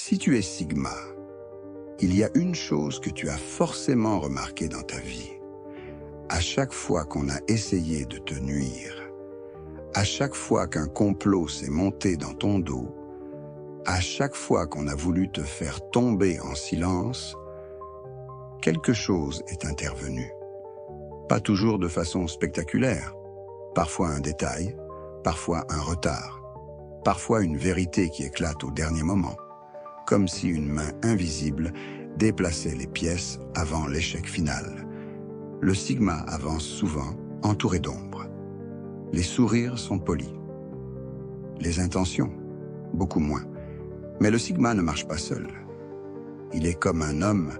Si tu es Sigma, il y a une chose que tu as forcément remarquée dans ta vie. À chaque fois qu'on a essayé de te nuire, à chaque fois qu'un complot s'est monté dans ton dos, à chaque fois qu'on a voulu te faire tomber en silence, quelque chose est intervenu. Pas toujours de façon spectaculaire. Parfois un détail, parfois un retard, parfois une vérité qui éclate au dernier moment, comme si une main invisible déplaçait les pièces avant l'échec final. Le Sigma avance souvent entouré d'ombre. Les sourires sont polis. Les intentions, beaucoup moins. Mais le Sigma ne marche pas seul. Il est comme un homme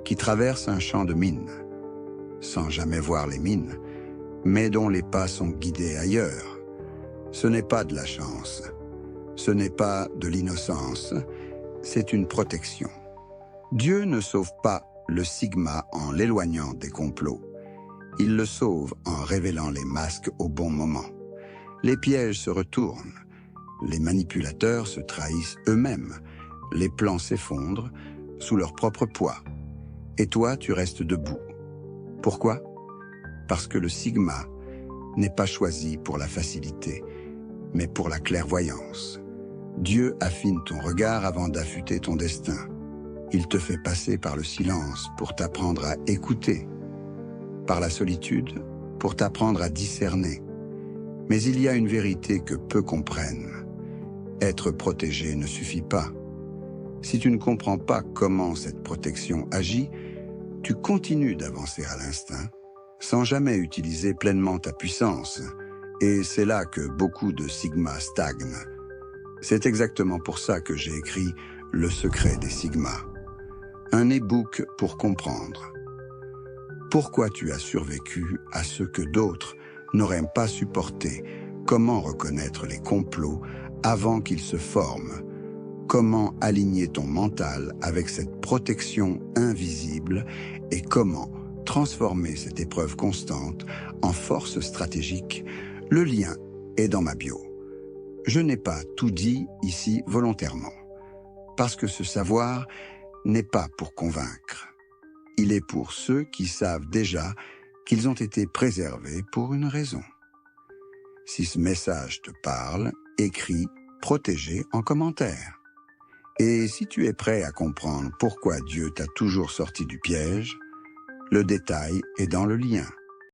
qui traverse un champ de mines, sans jamais voir les mines, mais dont les pas sont guidés ailleurs. Ce n'est pas de la chance, ce n'est pas de l'innocence, c'est une protection. Dieu ne sauve pas le Sigma en l'éloignant des complots. Il le sauve en révélant les masques au bon moment. Les pièges se retournent, les manipulateurs se trahissent eux-mêmes, les plans s'effondrent sous leur propre poids. Et toi, tu restes debout. Pourquoi ? Parce que le Sigma n'est pas choisi pour la facilité, mais pour la clairvoyance. Dieu affine ton regard avant d'affûter ton destin. Il te fait passer par le silence pour t'apprendre à écouter, par la solitude pour t'apprendre à discerner. Mais il y a une vérité que peu comprennent. Être protégé ne suffit pas. Si tu ne comprends pas comment cette protection agit, tu continues d'avancer à l'instinct, sans jamais utiliser pleinement ta puissance. Et c'est là que beaucoup de Sigma stagnent. C'est exactement pour ça que j'ai écrit « Le secret des Sigma », un e-book pour comprendre. Pourquoi tu as survécu à ce que d'autres n'auraient pas supporté? Comment reconnaître les complots avant qu'ils se forment? Comment aligner ton mental avec cette protection invisible et comment transformer cette épreuve constante en force stratégique? Le lien est dans ma bio. Je n'ai pas tout dit ici volontairement, parce que ce savoir n'est pas pour convaincre. Il est pour ceux qui savent déjà qu'ils ont été préservés pour une raison. Si ce message te parle, écris « Protégé » en commentaire. Et si tu es prêt à comprendre pourquoi Dieu t'a toujours sorti du piège, le détail est dans le lien.